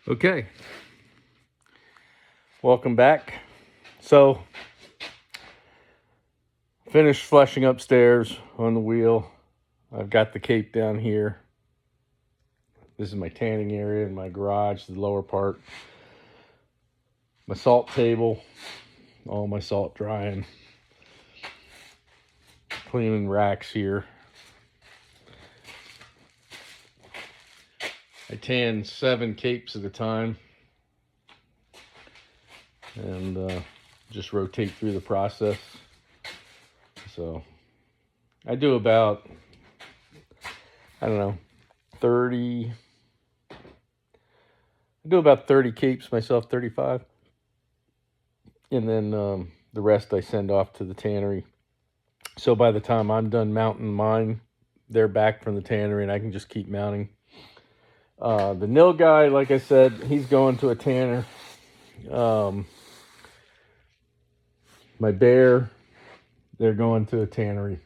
Okay, welcome back. So, finished fleshing upstairs on the wheel. I've got the cape down here. This is my tanning area in my garage, the lower part. My salt table, all my salt drying. Cleaning racks here. I tan 7 capes at a time. And just rotate through the process. So I do about, 30. I do about 30 capes myself, 35. And then the rest I send off to the tannery. So by the time I'm done mounting mine, they're back from the tannery and I can just keep mounting. The Nilgai, like I said, he's going to a tanner. My bear, they're going to a tannery.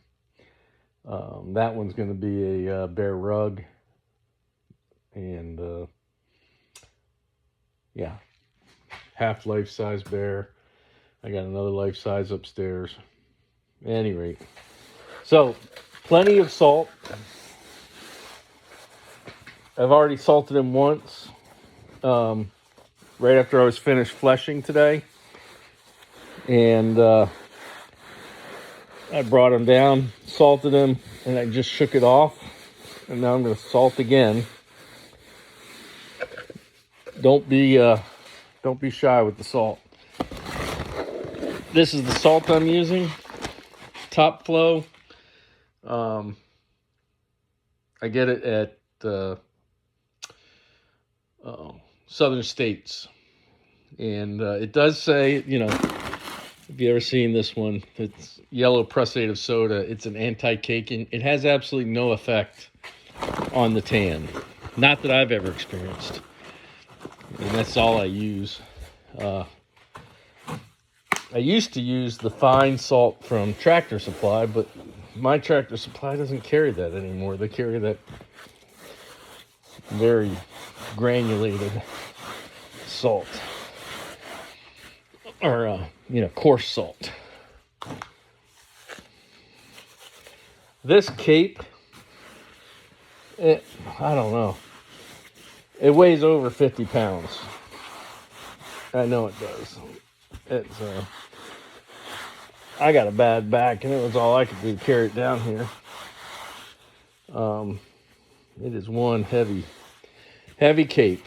That one's going to be a bear rug. And yeah, half life size bear. I got another life size upstairs. At any rate, so plenty of salt. I've already salted him once, right after I was finished fleshing today, and I brought him down, salted him, and I just shook it off. And now I'm going to salt again. Don't be shy with the salt. This is the salt I'm using, Top Flow. I get it at Southern States, and it does say, if you ever seen this one, it's yellow prussate of soda. It's an anti-caking. It has absolutely no effect on the tan, not that I've ever experienced, and that's all I use. I used to use the fine salt from Tractor Supply, but my Tractor Supply doesn't carry that anymore. They carry that very granulated salt, or coarse salt. This cape, I don't know, it weighs over 50 pounds. I know it does. It's I got a bad back, and it was all I could do to carry it down here. It is one heavy cape.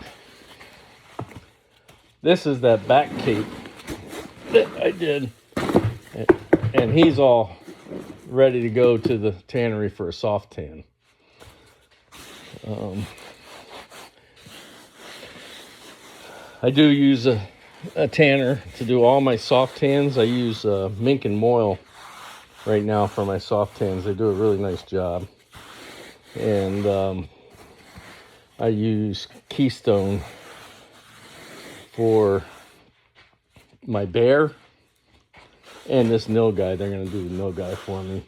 This is that back cape that I did, and he's all ready to go to the tannery for a soft tan. I do use a tanner to do all my soft tans. I use Mink and Moyle right now for my soft tans. They do a really nice job. And I use Keystone for my bear and this Nilgai. They're going to do the Nilgai for me.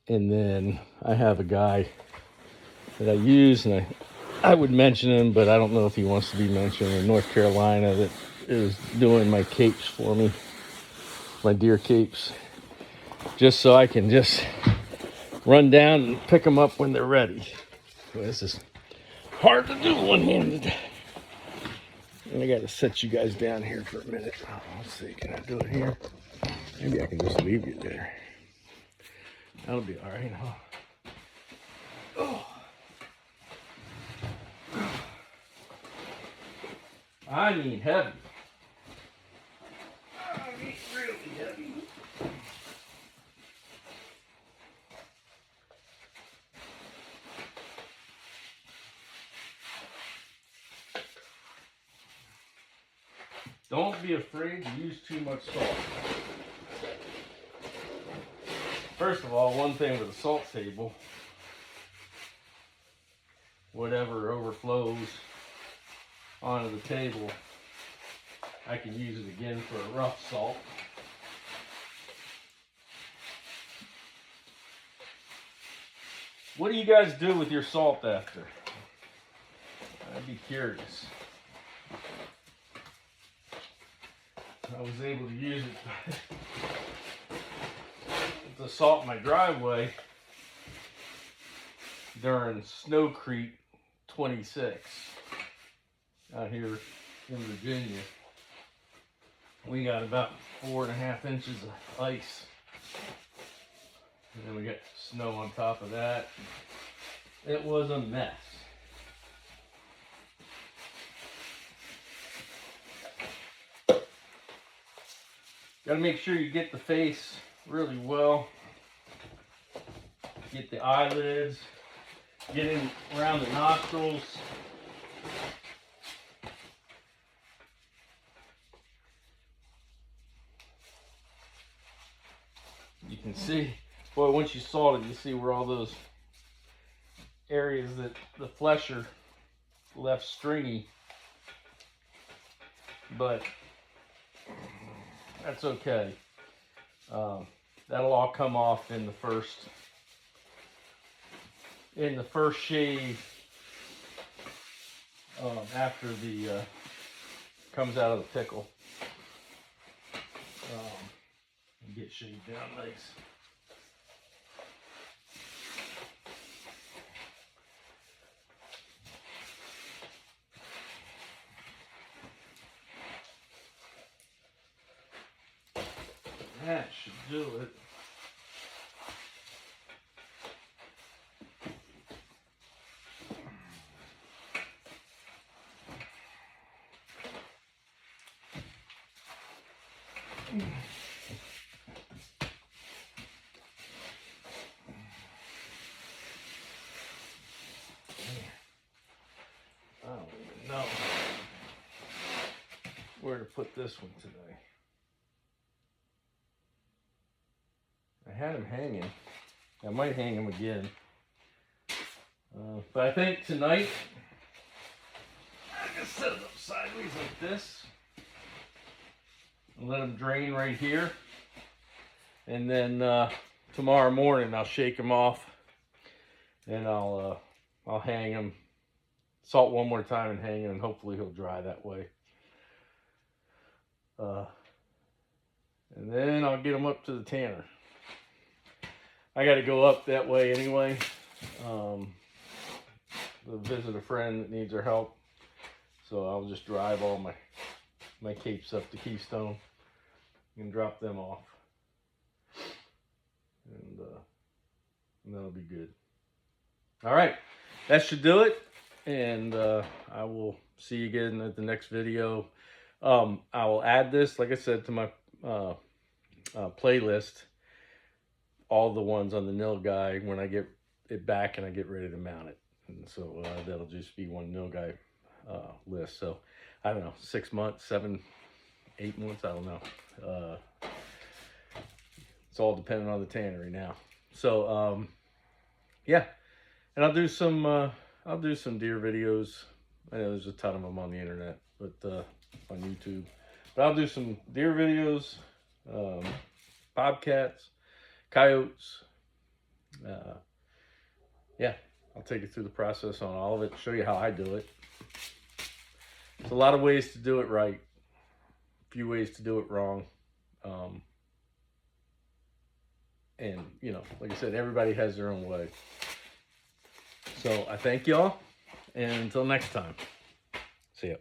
And then I have a guy that I use, and I would mention him, but I don't know if he wants to be mentioned, in North Carolina, that is doing my capes for me, my deer capes, just so I can just run down and pick them up when they're ready. This is hard to do one-handed. And I got to set you guys down here for a minute. Oh, let's see, can I do it here? Maybe I can just leave you there. That'll be all right, huh? Oh. I need heavy. I need really heavy. Don't be afraid to use too much salt. First of all, one thing with a salt table, whatever overflows onto the table, I can use it again for a rough salt. What do you guys do with your salt after? You'd be curious. I was able to use it to salt my driveway during Snow Creek 26 out here in Virginia. We got about 4.5 inches of ice, and then we got snow on top of that. It was a mess. Got to make sure you get the face really well. Get the eyelids, get in around the nostrils. You can see, boy, once you salt it, you see where all those areas that the flesh are left stringy. But that's okay. That'll all come off in the first shave after the comes out of the pickle. And get shaved down nice. That should do it. I don't even know where to put this one today. I had him hanging. I might hang him again. But I think tonight, I just set it up sideways like this. And let him drain right here. And then tomorrow morning I'll shake him off. And I'll hang him. Salt one more time and hang him, and hopefully he'll dry that way. And then I'll get him up to the tanner. I got to go up that way anyway. To visit a friend that needs our help. So I'll just drive all my capes up to Keystone and drop them off. And that'll be good. All right, that should do it. And I will see you again at the next video. I will add this, like I said, to my playlist. All the ones on the Nilgai when I get it back and I get ready to mount it. And so that'll just be one Nilgai list. So I don't know, 6 months, 7, 8 months, I don't know. It's all dependent on the tannery now. So yeah, and I'll do some deer videos. I know there's a ton of them on the internet, but on YouTube. But I'll do some deer videos, bobcats, coyotes. Yeah, I'll take you through the process on all of it, show you how I do it. There's a lot of ways to do it right, a few ways to do it wrong. And, you know, like I said, everybody has their own way. So I thank y'all, and until next time, see ya.